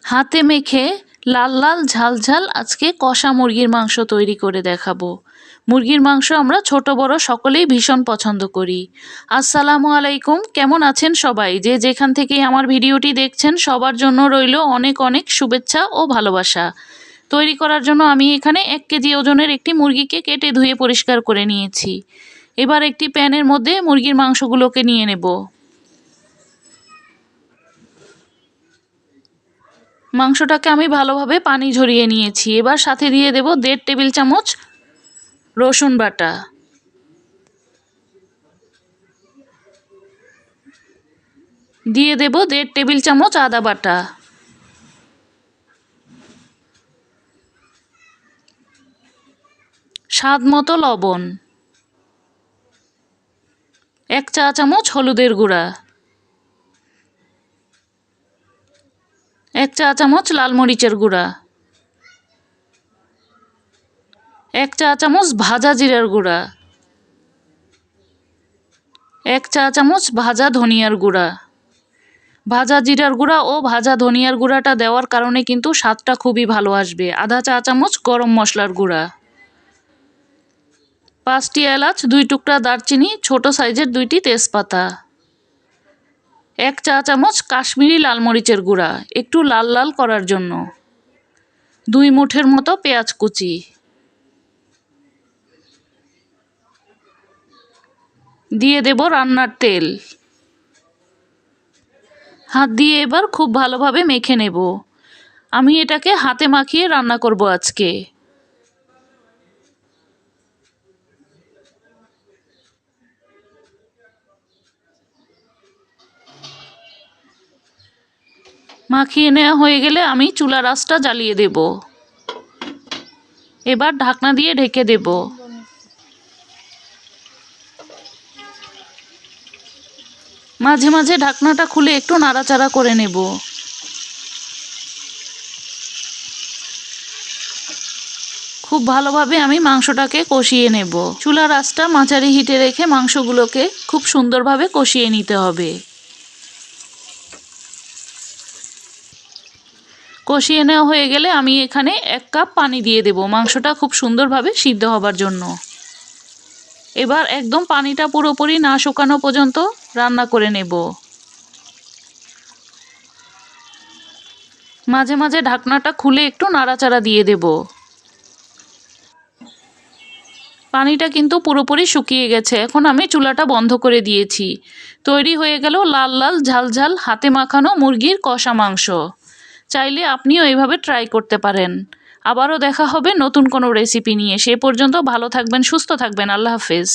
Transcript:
হাতে মেখে লাল লাল ঝাল ঝাল আজকে কষা মুরগির মাংস তৈরি করে দেখাবো। মুরগির মাংস আমরা ছোট বড় সকলেই ভীষণ পছন্দ করি। আসসালামু আলাইকুম, কেমন আছেন সবাই? যে যেখান থেকেই আমার ভিডিওটি দেখছেন সবার জন্য রইল অনেক অনেক শুভেচ্ছা ও ভালোবাসা। তৈরি করার জন্য আমি এখানে 1 কেজি ওজনের একটি মুরগিকে কেটে ধুয়ে পরিষ্কার করে নিয়েছি। এবার একটি প্যানের মধ্যে মুরগির মাংসগুলোকে নিয়ে নেব। মাংসটাকে আমি ভালোভাবে পানি ঝরিয়ে নিয়েছি। এবার সাথে দিয়ে দেব 1.5 টেবিল চামচ রসুন বাটা, দিয়ে দেব 1.5 টেবিল চামচ আদা বাটা, স্বাদ মতো লবণ, 1 চা চামচ হলুদের গুঁড়া, 1 চা চামচ লাল মরিচের গুঁড়া, 1 চা চামচ ভাজা জিরার গুঁড়া, 1 চা চামচ ভাজা ধনিয়ার গুঁড়া। ভাজা জিরার গুঁড়া ও ভাজা ধনিয়ার গুঁড়াটা দেওয়ার কারণে কিন্তু স্বাদটা খুবই ভালো আসবে। আধা চা চামচ গরম মশলার গুঁড়া, 5টি এলাচ, 2 টুকরা দারচিনি, ছোট সাইজের 2টি তেজপাতা, 1 চা চামচ কাশ্মীরি লাল মরিচের গুঁড়া একটু লাল লাল করার জন্য, 2 মুঠের মতো পেঁয়াজ কুচি, দিয়ে দেব রান্নার তেল। হাত দিয়ে এবার খুব ভালোভাবে মেখে নেব। আমি এটাকে হাতে মাখিয়ে রান্না করব আজকে। মাখিয়ে নেওয়া হয়ে গেলে আমি চুলার আঁচটা জ্বালিয়ে দেব। এবার ঢাকনা দিয়ে ঢেকে দেব। মাঝে মাঝে ঢাকনাটা খুলে একটু নাড়াচাড়া করে নেব। খুব ভালোভাবে আমি মাংসটাকে কষিয়ে নেব। চুলার আঁচটা মাঝারি হিটে রেখে মাংসগুলোকে খুব সুন্দরভাবে কষিয়ে নিতে হবে। কষিয়ে নেওয়া হয়ে গেলে আমি এখানে 1 কাপ পানি দিয়ে দেব মাংসটা খুব সুন্দরভাবে সিদ্ধ হবার জন্য। এবার একদম পানিটা পুরোপুরি না শুকানো পর্যন্ত রান্না করে নেব। মাঝে মাঝে ঢাকনাটা খুলে একটু নাড়াচাড়া দিয়ে দেব। পানিটা কিন্তু পুরোপুরি শুকিয়ে গেছে। এখন আমি চুলাটা বন্ধ করে দিয়েছি। তৈরি হয়ে গেল লাল লাল ঝাল ঝাল হাতে মাখানো মুরগির কষা মাংস। চাইলে আপনিও এইভাবে ট্রাই করতে পারেন। আবারও দেখা হবে নতুন কোনো রেসিপি নিয়ে। সে পর্যন্ত ভালো থাকবেন, সুস্থ থাকবেন। আল্লাহ হাফেজ।